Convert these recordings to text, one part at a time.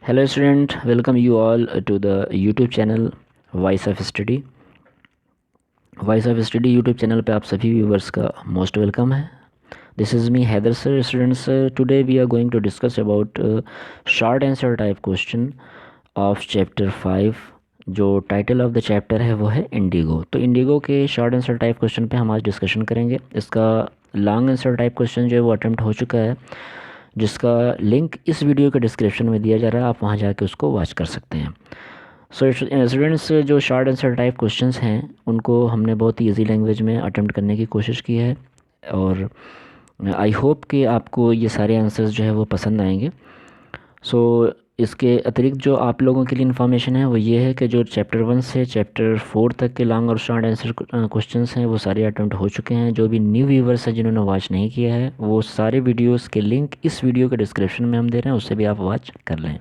Hello student, welcome you all to the YouTube channel Voice of Study. Voice of Study YouTube channel पे आप सभी viewers का most welcome है. This is me Heather sir. Students, today we are going to discuss about short answer type question of chapter 5. जो title of the chapter है वो है Indigo. तो इंडिगो के शॉर्ट आंसर टाइप क्वेश्चन पे हम आज डिस्कशन करेंगे. इसका लॉन्ग आंसर टाइप क्वेश्चन जो है वो अटेम्प्ट हो चुका है, जिसका लिंक इस वीडियो के डिस्क्रिप्शन में दिया जा रहा है. आप वहाँ जाके उसको वॉच कर सकते हैं. सो स्टूडेंट्स, जो शॉर्ट आंसर टाइप क्वेश्चंस हैं उनको हमने बहुत ही ईजी लैंग्वेज में अटेम्प्ट करने की कोशिश की है, और आई होप कि आपको ये सारे आंसर्स जो है वो पसंद आएंगे. सो इसके अतिरिक्त जो आप लोगों के लिए इन्फॉर्मेशन है वो ये है कि जो चैप्टर 1 से चैप्टर 4 तक के लॉन्ग और शॉर्ट आंसर क्वेश्चंस हैं वो सारे अटेम्प्ट हो चुके हैं. जो भी न्यू व्यूवर्स हैं जिन्होंने वॉच नहीं किया है, वो सारे वीडियोस के लिंक इस वीडियो के डिस्क्रिप्शन में हम दे रहे हैं, उससे भी आप वॉच कर लें.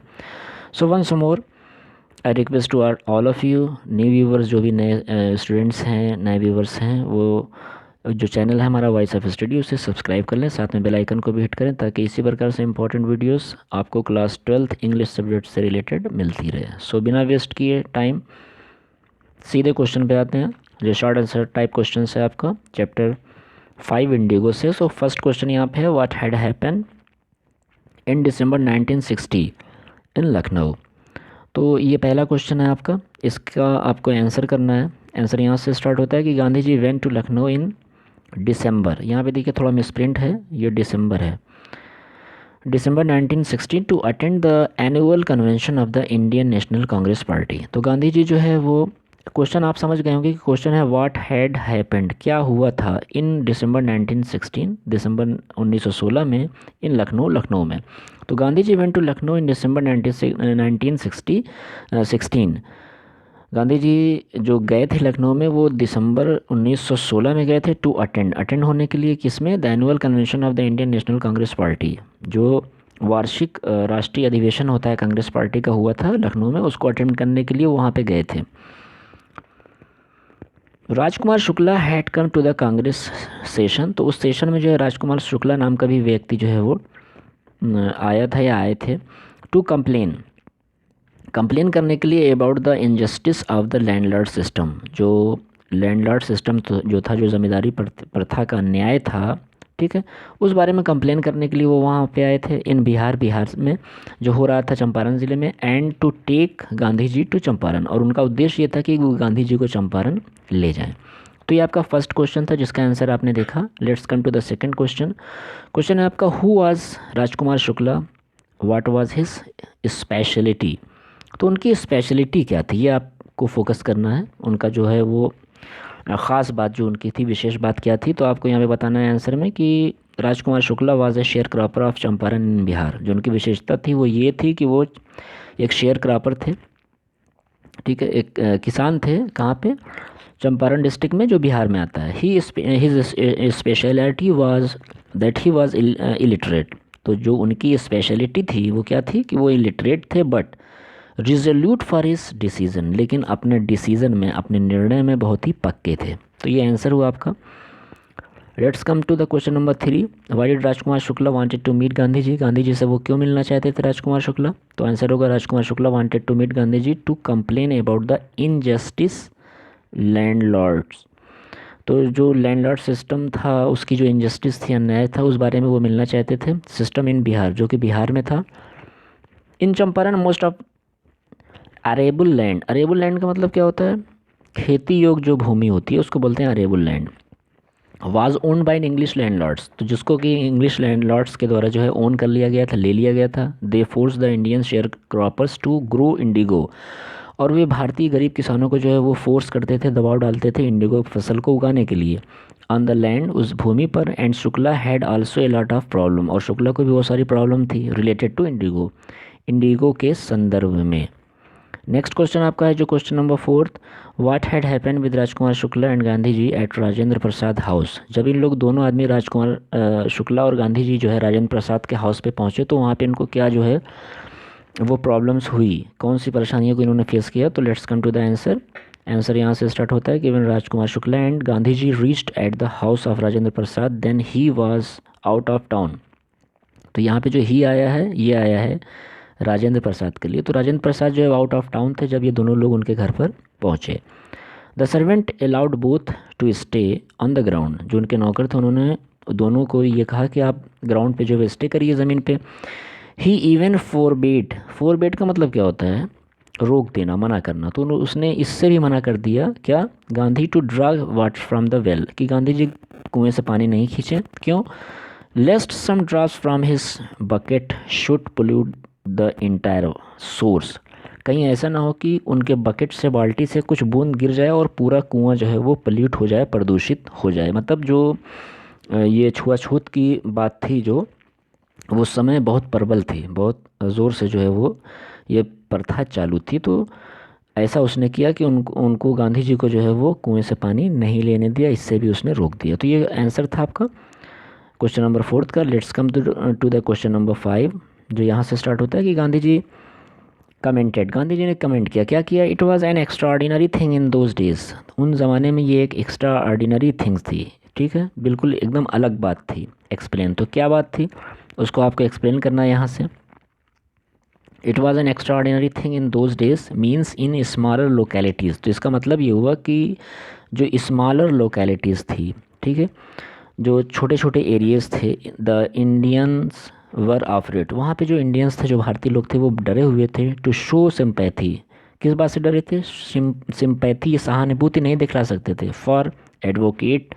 So once more I request to all of you new viewers, जो भी नए स्टूडेंट्स हैं, नए व्यूवर्स हैं, वो जो चैनल है हमारा वॉइस ऑफ स्टडी उसे सब्सक्राइब कर लें. साथ में बेल आइकन को भी हिट करें ताकि इसी प्रकार से इंपॉर्टेंट वीडियोस आपको क्लास 12th इंग्लिश सब्जेक्ट से रिलेटेड मिलती रहे. सो बिना वेस्ट किए टाइम सीधे क्वेश्चन पे आते हैं. जो शॉर्ट आंसर टाइप क्वेश्चन है आपका चैप्टर 5 इंडिगो से. सो फर्स्ट क्वेश्चन यहाँ पे है, व्हाट हैड हैपन इन दिसंबर 1960 इन लखनऊ. तो ये पहला क्वेश्चन है आपका. इसका आपको आंसर करना है. आंसर यहाँ से स्टार्ट होता है कि Gandhi ji went to Lucknow in December. यहाँ पे देखिए थोड़ा मिसप्रिंट है, ये दिसंबर है. December 1960 to attend the annual convention of the Indian National Congress party. तो गांधी जी जो है वो, क्वेश्चन आप समझ गए होंगे कि क्वेश्चन है व्हाट हैड हैपेंड, क्या हुआ था इन दिसंबर 1916, दिसंबर 1916 में, इन लखनऊ में. तो Gandhi ji went to Lucknow in दिसंबर 1916. गांधी जी जो गए थे लखनऊ में वो दिसंबर 1916 में गए थे टू अटेंड होने के लिए. किसमें? The annual convention of the Indian National Congress party. जो वार्षिक राष्ट्रीय अधिवेशन होता है कांग्रेस पार्टी का, हुआ था लखनऊ में, उसको अटेंड करने के लिए वहाँ पे गए थे. Rajkumar Shukla had come to the Congress session. तो उस सेशन में जो है राजकुमार शुक्ला नाम का भी व्यक्ति जो है वो आया था या आए थे. टू कंप्लेन करने के लिए about the injustice of the landlord system. जो लैंडलॉर्ड सिस्टम जो था, जो ज़मींदारी प्रथा का न्याय था, ठीक है, उस बारे में कंप्लेन करने के लिए वो वहाँ पे आए थे. इन बिहार में जो हो रहा था चंपारण ज़िले में. And to take Gandhi ji to Champaran. और उनका उद्देश्य ये था कि वो गांधी जी को चंपारण ले जाएं. तो ये आपका फर्स्ट क्वेश्चन था जिसका आंसर आपने देखा. Let's come to the second question. Question है आपका, who was Rajkumar Shukla, what was his speciality. तो उनकी स्पेशलिटी क्या थी, ये आपको फोकस करना है. उनका जो है वो ख़ास बात जो उनकी थी, विशेष बात क्या थी. तो आपको यहाँ पे बताना है आंसर में कि Rajkumar Shukla was a sharecropper of Champaran in Bihar. जो उनकी विशेषता थी वो ये थी कि वो एक शेयर क्रॉपर थे, ठीक है, एक किसान थे. कहाँ पे? चंपारण डिस्ट्रिक्ट में, जो बिहार में आता है. His speciality was that he was illiterate. तो जो उनकी स्पेशलिटी थी वो क्या थी कि वो इलिटरेट थे, but resolute for his decision. लेकिन अपने डिसीज़न में, अपने निर्णय में बहुत ही पक्के थे. तो ये आंसर हुआ आपका. Let's come to the question number 3. Why did Rajkumar Shukla wanted to meet Gandhi ji. Gandhi ji से वो क्यों मिलना चाहते थे राजकुमार शुक्ला. तो आंसर होगा, Rajkumar Shukla wanted to meet Gandhi ji to complain about the injustice landlords. तो जो लैंडलॉर्ड सिस्टम था उसकी जो इनजस्टिस थी, अन्याय था, उस बारे में वो मिलना चाहते थे. सिस्टम इन बिहार, जो कि बिहार में था. In Champaran most of arable land. Arable land का मतलब क्या होता है? खेती योग्य जो भूमि होती है उसको बोलते हैं arable land. Was owned by English landlords. तो जिसको कि इंग्लिश लैंडलॉर्ड्स के द्वारा जो है ओन कर लिया गया था, ले लिया गया था. They force the Indian sharecroppers to grow indigo. और वे भारतीय गरीब किसानों को जो है वो फोर्स करते थे, दबाव डालते थे इंडिगो फसल को उगाने के लिए ऑन द लैंड, उस भूमि पर. And Shukla had also a lot of problem. और शुक्ला को भी बहुत सारी प्रॉब्लम थी रिलेटेड टू इंडिगो के संदर्भ में. नेक्स्ट क्वेश्चन आपका है जो question number 4. What had happened with Rajkumar Shukla and Gandhi ji at Rajendra Prasad house. जब इन लोग दोनों आदमी, राजकुमार शुक्ला और गांधी जी जो है राजेंद्र प्रसाद के हाउस पे पहुंचे, तो वहाँ पे इनको क्या जो है वो प्रॉब्लम्स हुई, कौन सी परेशानियों को इन्होंने फेस किया. तो let's come to the answer. Answer यहाँ से स्टार्ट होता है कि when Rajkumar Shukla and Gandhi ji reached at the house of Rajendra Prasad then he was out of town. तो यहाँ पे जो ही आया है, ये आया है राजेंद्र प्रसाद के लिए। तो राजेंद्र प्रसाद जो है आउट ऑफ टाउन थे जब ये दोनों लोग उनके घर पर पहुँचे। The servant allowed both to stay on the ground, जो उनके नौकर थे उन्होंने दोनों को ये कहा कि आप ग्राउंड पे जो है स्टे करिए ज़मीन पे। ही इवन फोरबेड, फोरबेड का मतलब क्या होता है, रोक देना, मना करना। तो उसने इससे भी मना कर दिया क्या, Gandhi to draw water from the well, कि गांधी जी कुएं से पानी नहीं खींचे। क्यों, lest some drops from his bucket should pollute the entire source, कहीं ऐसा ना हो कि उनके बकेट से, बाल्टी से कुछ बूंद गिर जाए और पूरा कुआं जो है वो पल्यूट हो जाए, प्रदूषित हो जाए। मतलब जो ये छुआछूत की बात थी जो वो समय बहुत प्रबल थी, बहुत ज़ोर से जो है वो ये प्रथा चालू थी। तो ऐसा उसने किया कि उनको गांधी जी को जो है वो कुएं से पानी नहीं लेने दिया, इससे भी उसने रोक दिया। तो ये आंसर था आपका क्वेश्चन नंबर 4 का। Let's come to the question number 5, जो यहाँ से स्टार्ट होता है कि गांधी जी कमेंटेड, गांधी जी ने कमेंट किया, क्या किया, it was an extraordinary thing in those days, उन ज़माने में ये एक एक्स्ट्रा ऑर्डिनरी थिंग्स थी। ठीक है, बिल्कुल एकदम अलग बात थी। एक्सप्लेन, तो क्या बात थी उसको आपको एक्सप्लेन करना है यहाँ से। It was an extraordinary thing in those days means in smaller localities, तो इसका मतलब ये हुआ कि जो स्मॉलर लोकेलिटीज़ थी, ठीक है, जो छोटे छोटे एरियाज़ थे, द इंडियंस वर ऑफरेट, वहाँ पे जो इंडियंस थे, जो भारतीय लोग थे, वो डरे हुए थे। टू शो सिंपैथी, किस बात से डरे थे, सिंपैथी, सहानुभूति नहीं दिखला सकते थे। Advocate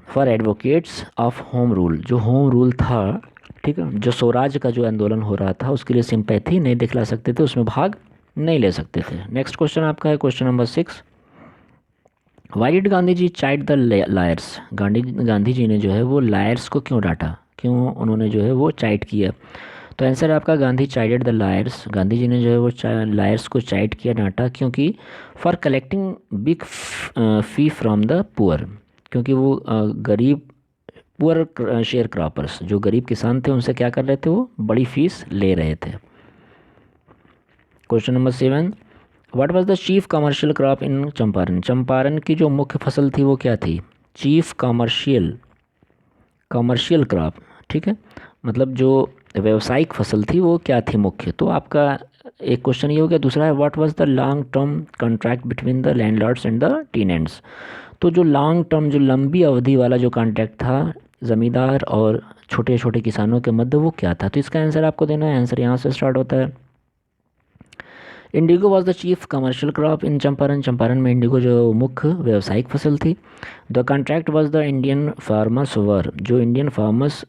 for advocates of home rule, जो होम रूल था, ठीक है, जो स्वराज का जो आंदोलन हो रहा था उसके लिए सिंपैथी नहीं दिखला सकते थे, उसमें भाग नहीं ले सकते थे। नेक्स्ट क्वेश्चन आपका है question number 6, why did Gandhi ji chide the lawyers, Gandhi ji ने जो है वो लायर्स को क्यों डांटा, क्यों उन्होंने जो है वो चाइड किया। तो आंसर आपका गांधी चाइडेड द लायर्स, गांधी जी ने जो है वो लायर्स को चाइड किया, डांटा, क्योंकि for collecting big fee from the poor, क्योंकि वो गरीब, पुअर शेयर क्रॉपर्स, जो गरीब किसान थे उनसे क्या कर रहे थे, वो बड़ी फीस ले रहे थे। Question number 7, what was the chief commercial crop in Champaran, Champaran की जो मुख्य फसल थी वो क्या थी, चीफ कमर्शियल क्रॉप, ठीक है, मतलब जो व्यावसायिक फसल थी वो क्या थी मुख्य। तो आपका एक क्वेश्चन ये हो गया। दूसरा है what was the long term contract between the landlords and the tenants, तो जो लॉन्ग टर्म, जो लंबी अवधि वाला जो कॉन्ट्रैक्ट था ज़मींदार और छोटे छोटे किसानों के मध्य, वो क्या था। तो इसका आंसर आपको देना है, आंसर यहाँ से स्टार्ट होता है। Indigo was the chief commercial crop in Champaran, Champaran में इंडिगो जो मुख्य व्यावसायिक फसल थी। The contract was the Indian farmers were, जो इंडियन फार्मर्स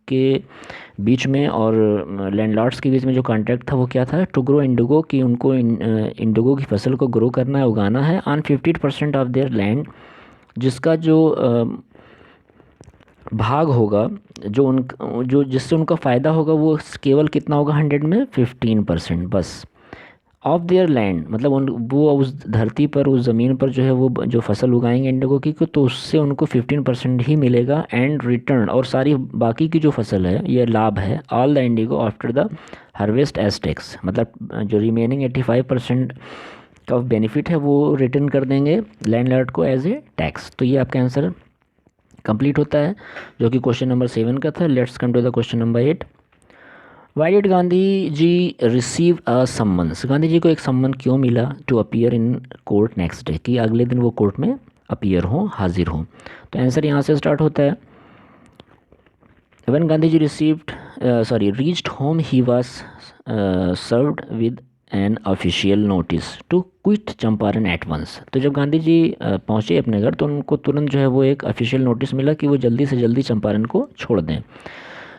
के बीच में और लैंडलॉर्ड्स के बीच में जो कॉन्ट्रैक्ट था वो क्या था, टू ग्रो इंडिगो, कि उनको इंडिगो की फसल को ग्रो करना है, उगाना है, ऑन 50% ऑफ देयर लैंड, जिसका जो भाग होगा, जो जिससे उनका फ़ायदा होगा वो केवल कितना होगा, 100 में 15% बस, ऑफ देयर लैंड, मतलब वो उस धरती पर, उस ज़मीन पर जो है वो जो फसल उगाएंगे इंडिगो की, तो उससे उनको 15% ही मिलेगा एंड रिटर्न, और सारी बाकी की जो फसल है ये लाभ है, all the indigo after the harvest as tax, मतलब जो रिमेनिंग 85% का बेनिफिट है वो रिटर्न कर देंगे लैंडलॉर्ड को एज ए टैक्स। तो ये आपका आंसर कंप्लीट होता है, जो कि क्वेश्चन नंबर 7 का था। Let's come to the question number 8, why did Gandhi ji receive a summons, Gandhi ji को एक सम्मन क्यों मिला, to appear in court next day, कि अगले दिन वो कोर्ट में अपीयर हो, हाजिर हो। तो आंसर यहाँ से स्टार्ट होता है, when Gandhi ji reached home he was served with an official notice to quit Champaran at once, तो जब गांधी जी पहुँचे अपने घर तो उनको तुरंत जो है वो एक ऑफिशियल नोटिस मिला कि वो जल्दी से जल्दी चंपारण को छोड़ दें।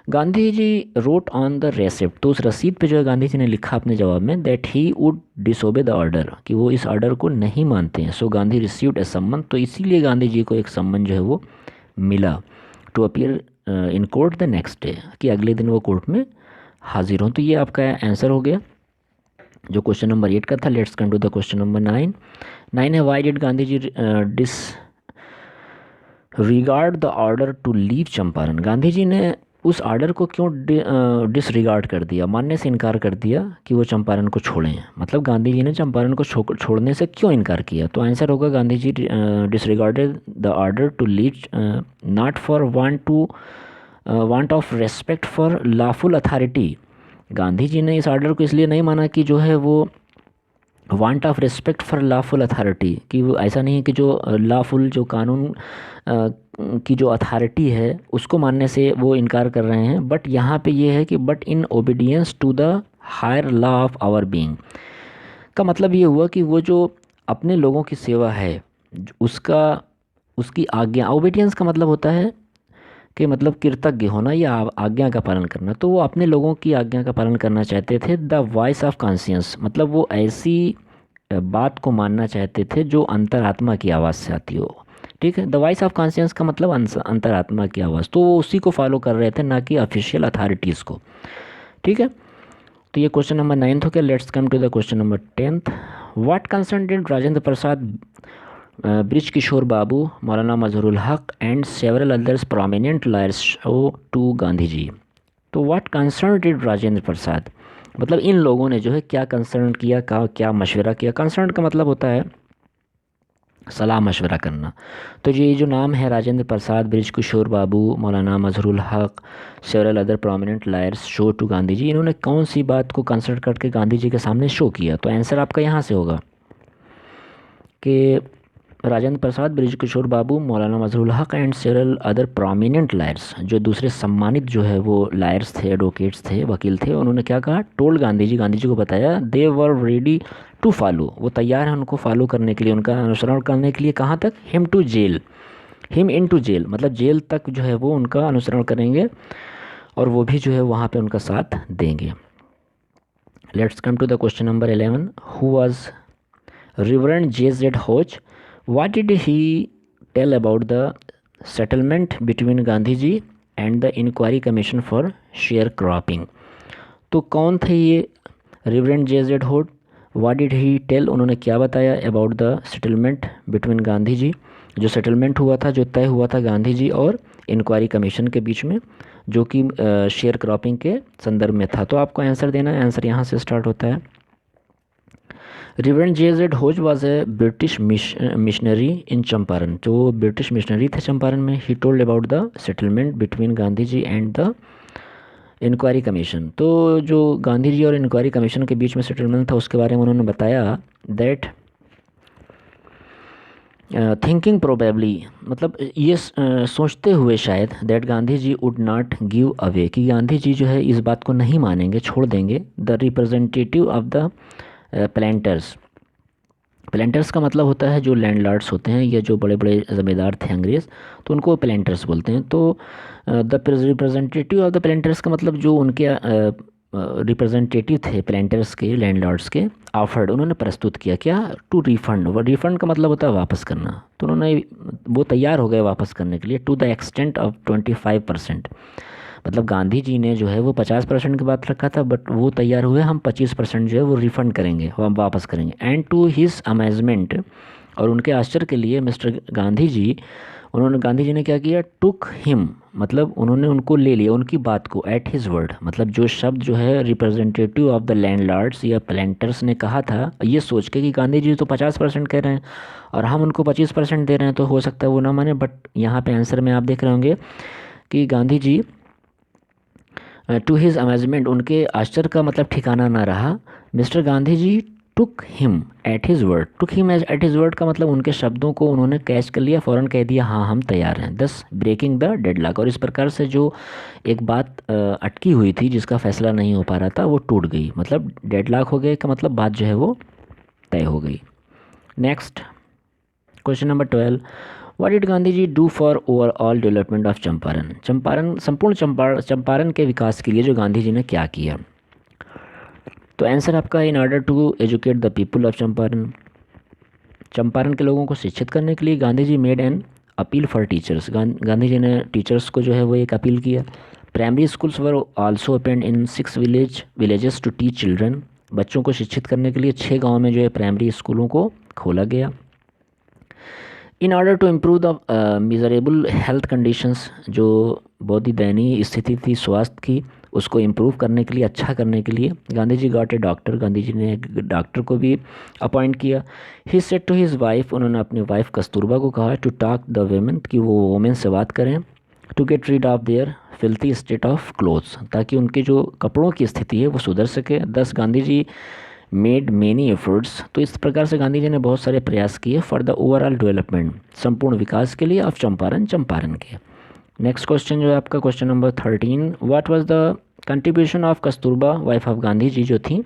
Gandhi ji road on the receipt, तो उस रसीद पे जो है गांधी जी ने लिखा अपने जवाब में, that he would disobey the order, कि वो इस ऑर्डर को नहीं मानते हैं। सो गांधी रिसीव्ड ए सम्मन, तो इसीलिए गांधी जी को एक सम्मन जो है वो मिला, to appear in court the next day, कि अगले दिन वो कोर्ट में हाजिर हों। तो ये आपका आंसर हो गया जो क्वेश्चन नंबर 8 का था। Let's come to the question number 9 है, why did Gandhi ji regard the order to leave Champaran, Gandhi ji ने उस ऑर्डर को क्यों डिसरिगार्ड कर दिया, मानने से इनकार कर दिया कि वो चंपारण को छोड़ें, मतलब गांधी जी ने चंपारण को छोड़ने से क्यों इनकार किया। तो आंसर होगा Gandhi ji disregarded the order to leave not for want of respect for lawful authority, Gandhi ji ने इस ऑर्डर को इसलिए नहीं माना कि जो है वो want of respect for lawful authority, कि वो ऐसा नहीं है कि जो लॉफुल जो कानून की जो अथॉरिटी है उसको मानने से वो इनकार कर रहे हैं, बट यहाँ पे ये है कि but in obedience to the higher law of our being. का मतलब ये हुआ कि वो जो अपने लोगों की सेवा है उसका उसकी आज्ञा, ओबीडियंस का मतलब होता है कि मतलब कृतज्ञ होना या आज्ञा का पालन करना। तो वो अपने लोगों की आज्ञा का पालन करना चाहते थे। द वॉइस ऑफ कॉन्शियंस मतलब वो ऐसी बात को मानना चाहते थे जो अंतरात्मा की आवाज़ से आती हो। ठीक है, द वॉइस ऑफ कॉन्शियंस का मतलब अंतरात्मा की आवाज़, तो वो उसी को फॉलो कर रहे थे, ना कि ऑफिशियल अथॉरिटीज़ को। ठीक है, तो ये क्वेश्चन नंबर 9 हो गया। Let's come to the question number 10th। What concern did Rajendra Prasad, Brij Kishore Babu, Maulana Mazharul Haq and several others prominent lawyers show to Gandhi ji. तो what concern did Rajendra Prasad मतलब इन लोगों ने जो है क्या कंसर्न किया, क्या मशवरा किया। कंसर्न का मतलब होता है सलाह मशवरा करना। तो ये जो नाम है Rajendra Prasad, Brij Kishore Babu, Maulana Mazharul Haq, several other prominent lawyers show to Gandhi ji, इन्होंने कौन सी बात को कंसल्ट करके गांधी जी के सामने शो किया। तो आंसर आपका यहाँ से होगा कि Rajendra Prasad, Brij Kishore Babu, Maulana Mazharul Haq and several other prominent lawyers, जो दूसरे सम्मानित जो है वो लायर्स थे, एडवोकेट्स थे, वकील थे, उन्होंने क्या कहा, टोल्ड गांधी जी को बताया, दे वर रेडी टू फॉलो, वो तैयार हैं उनको फॉलो करने के लिए, उनका अनुसरण करने के लिए। कहाँ तक, him to jail, him into jail मतलब जेल तक जो है वो उनका अनुसरण करेंगे और वो भी जो है वहाँ पे उनका साथ देंगे। Let's come to the question number 11। Who was reverend J Z Hodge, what did he tell about the settlement between Gandhi ji and the inquiry commission for sharecropping. तो कौन थे ये रिवरेंड J Z Hodge, what did he tell, उन्होंने क्या बताया about the settlement between Gandhi ji, जो settlement हुआ था, जो तय हुआ था गांधी जी और इंक्वायरी कमीशन के बीच में, जो कि शेयर क्रॉपिंग के संदर्भ में था। तो आपको आंसर देना है, आंसर यहाँ से स्टार्ट होता है। Reverend J Z Hodge was a British missionary in Champaran, जो ब्रिटिश मिशनरी थे चंपारण में। He told about the settlement between Gandhi ji and the inquiry commission, तो जो गांधी जी और इंक्वायरी कमीशन के बीच में सेटलमेंट था उसके बारे में उन्होंने बताया दैट थिंकिंग प्रोबेबली मतलब ये सोचते हुए शायद that Gandhi ji would not give away, कि गांधी जी जो है इस बात को नहीं मानेंगे, छोड़ देंगे the representative of the planters. Planters का मतलब होता है जो लैंडलॉर्ड्स होते हैं या जो बड़े बड़े ज़मींदार थे अंग्रेज़, तो उनको प्लांटर्स बोलते हैं। तो the representative of the planters का मतलब जो उनके रिप्रेजेंटेटिव थे प्लांटर्स के, लैंडलॉर्ड्स के, ऑफर्ड, उन्होंने प्रस्तुत किया क्या, टू रिफ़ंड। रिफ़ंड का मतलब होता है वापस करना। तो उन्होंने वो तैयार हो गए वापस करने के लिए, टू द एक्सटेंट ऑफ 25%। मतलब गांधी जी ने जो है वो 50% की बात रखा था, बट वो तैयार हुए हम 25% जो है वो रिफ़ंड करेंगे, हम वापस करेंगे। एंड टू हिज अमेजमेंट, और उनके आश्चर्य के लिए मिस्टर गांधी जी, गांधी जी ने क्या किया, टुक हिम मतलब उन्होंने उनको ले लिया, उनकी बात को, एट हिज वर्ड मतलब जो शब्द जो है रिप्रेजेंटेटिव ऑफ द लैंडलॉर्ड्स या प्लांटर्स ने कहा था, ये सोच के कि गांधी जी तो 50% कह रहे हैं और हम उनको 25% दे रहे हैं, तो हो सकता है वो ना माने। बट यहाँ पे आंसर में आप देख रहे होंगे कि Gandhi ji to his amazement, उनके आश्चर्य का मतलब ठिकाना ना रहा, mister Gandhi ji took him at his word. Took him at his word का मतलब उनके शब्दों को उन्होंने कैच कर लिया, फ़ौरन कह दिया हाँ हम तैयार हैं, दस ब्रेकिंग द डेडलॉक। और इस प्रकार से जो एक बात अटकी हुई थी जिसका फैसला नहीं हो पा रहा था वो टूट गई, मतलब डेडलॉक हो गए का मतलब बात जो है वो तय हो गई। Next question number 12। What did Gandhi ji do for overall development of Champaran. संपूर्ण चंपारण के विकास के लिए जो गांधी जी ने क्या किया। तो आंसर आपका, in order to educate the people of Champaran, Champaran के लोगों को शिक्षित करने के लिए Gandhi ji made an appeal for teachers, Gandhi ji ने टीचर्स को जो है वो एक अपील किया। Primary schools were also open in 6 villages to teach children, बच्चों को शिक्षित करने के लिए 6 गाँव में जो है प्राइमरी स्कूलों को खोला गया। In order to improve the miserable health conditions, जो बहुत ही दयनीय स्थिति थी स्वास्थ्य की, उसको इम्प्रूव करने के लिए, अच्छा करने के लिए Gandhi ji got a doctor, Gandhi ji ने एक डॉक्टर को भी अपॉइंट किया। He said to his wife, उन्होंने अपनी वाइफ कस्तूरबा को कहा टू टॉक द वेमेन, कि वो वोमेन से बात करें, to get rid of their filthy state of clothes, ताकि उनके जो कपड़ों की स्थिति है वो सुधर सके। दस Gandhi ji made many efforts, तो इस प्रकार से गांधी जी ने बहुत सारे प्रयास किए फॉर द ओवरऑल डेवलपमेंट, संपूर्ण विकास के लिए ऑफ चंपारण, चंपारण के। नेक्स्ट क्वेश्चन जो है आपका question number 13, what was the contribution of Kasturba wife of Gandhi ji जो थी,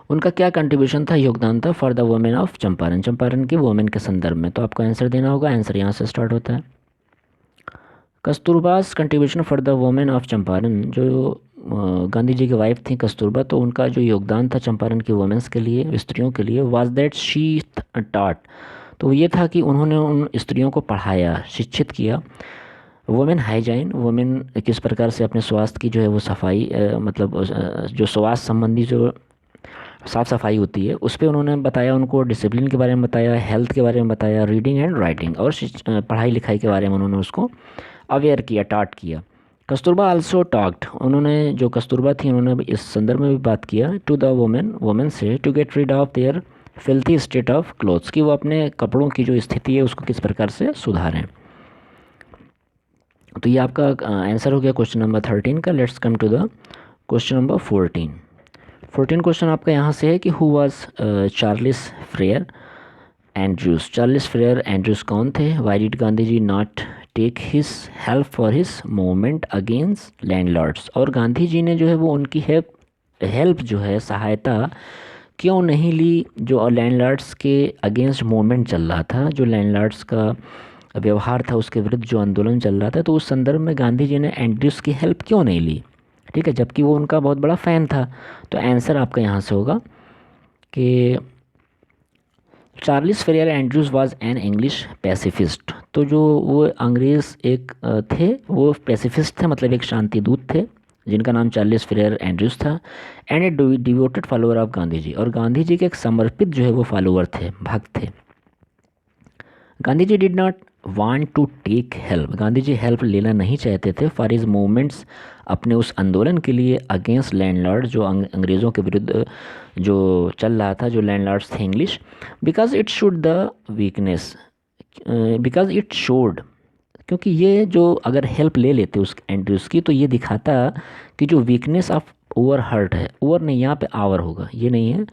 उनका क्या कंट्रीब्यूशन था, योगदान था for the women of Champaran, Champaran की वुमेन के संदर्भ में। तो आपको आंसर देना होगा, आंसर यहाँ से स्टार्ट होता है। Kasturba's contribution for the women of Champaran, जो गांधी जी की वाइफ थी कस्तूरबा, तो उनका जो योगदान था चंपारण की वुमेंस के लिए, स्त्रियों के लिए, वाज दैट शी टॉट, तो ये था कि उन्होंने उन स्त्रियों को पढ़ाया, शिक्षित किया। वुमेन हाइजाइन, वुमेन किस प्रकार से अपने स्वास्थ्य की जो है वो सफाई मतलब जो स्वास्थ्य संबंधी जो साफ़ सफाई होती है उस पर उन्होंने बताया, उनको डिसिप्लिन के बारे में बताया, हेल्थ के बारे में बताया, रीडिंग एंड राइटिंग और पढ़ाई लिखाई के बारे में उन्होंने उसको अवेयर किया, टाट किया। कस्तूरबा आल्सो टॉक्ड, उन्होंने जो कस्तूरबा थी उन्होंने इस संदर्भ में भी बात किया, टू द वुमेन से, to get rid of their filthy state of clothes, कि वो अपने कपड़ों की जो स्थिति है उसको किस प्रकार से सुधारें। तो ये आपका आंसर हो गया क्वेश्चन नंबर 13 का। Let's come to the question number 14 question आपका यहाँ से है कि who was Charles Freer Andrews, Charles Freer Andrews कौन थे, why did Gandhi ji not take his help for his movement against landlords, और गांधी जी ने जो है वो उनकी हेल्प जो है, सहायता क्यों नहीं ली, जो लैंडलॉर्ड्स के अगेंस्ट मूवमेंट चल रहा था, जो लैंडलॉर्ड्स का व्यवहार था उसके विरुद्ध जो आंदोलन चल रहा था, तो उस संदर्भ में गांधी जी ने एंड्रयूस की हेल्प क्यों नहीं ली, ठीक है, जबकि वो उनका बहुत बड़ा फ़ैन था। तो आंसर आपका यहाँ से होगा कि Charles Freer Andrews was an English pacifist, तो जो वो अंग्रेज़ एक थे, वो पैसिफिस्ट थे, मतलब एक शांति दूत थे जिनका नाम चार्ल्स फेरियर एंड्रयूस था, and a devoted follower of Gandhi ji, और गांधी जी के एक समर्पित जो है वो फॉलोअर थे, भक्त थे। Gandhi ji did not want to take help, Gandhi ji help लेना नहीं चाहते थे फॉर हिज मूवमेंट्स, अपने उस आंदोलन के लिए अगेंस्ट लैंडलॉर्ड, जो अंग्रेज़ों के विरुद्ध जो चल रहा था, जो लैंडलॉर्ड्स थे English, because it showed the weakness, because it showed, क्योंकि ये जो अगर हेल्प ले लेते उस एंड्रयूस की, तो ये दिखाता कि जो वीकनेस ऑफ ओवर हर्ट है, ओवर नहीं यहाँ पे आवर होगा, ये नहीं है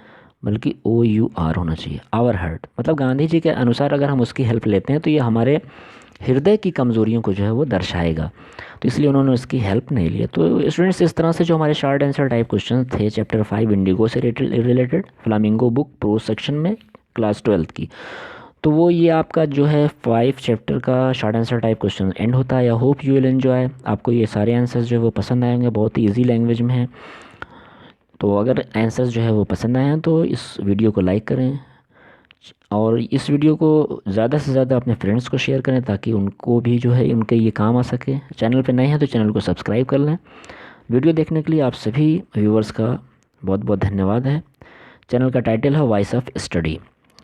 बल्कि OUR होना चाहिए, आवर हर्ट, मतलब गांधी जी के अनुसार अगर हम उसकी हेल्प लेते हैं तो ये हमारे हृदय की कमज़ोरियों को जो है वो दर्शाएगा, तो इसलिए उन्होंने उसकी हेल्प नहीं लिया। तो स्टूडेंट्स, इस तरह से जो हमारे शॉर्ट आंसर टाइप क्वेश्चन थे चैप्टर 5 इंडिगो से related, flamingo book pros section में क्लास 12 की, तो वो ये आपका जो है 5 चैप्टर का short answer type question and होता है। I hope you will enjoy, आपको ये सारे आंसर्स जो है वो पसंद आएंगे, बहुत ही ईजी लैंग्वेज में है। तो अगर आंसर्स जो है वो पसंद आए हैं तो इस वीडियो को लाइक करें और इस वीडियो को ज़्यादा से ज़्यादा अपने फ्रेंड्स को शेयर करें, ताकि उनको भी जो है उनके ये काम आ सके। चैनल पे नए हैं तो चैनल को सब्सक्राइब कर लें। वीडियो देखने के लिए आप सभी व्यूवर्स का बहुत बहुत धन्यवाद है। चैनल का टाइटल है वॉइस ऑफ स्टडी,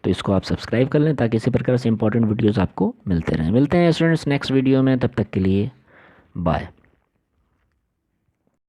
तो इसको आप सब्सक्राइब कर लें ताकि इसी प्रकार से इंपॉर्टेंट वीडियोज़ आपको मिलते रहें। मिलते हैं स्टूडेंट्स नेक्स्ट वीडियो में, तब तक के लिए बाय।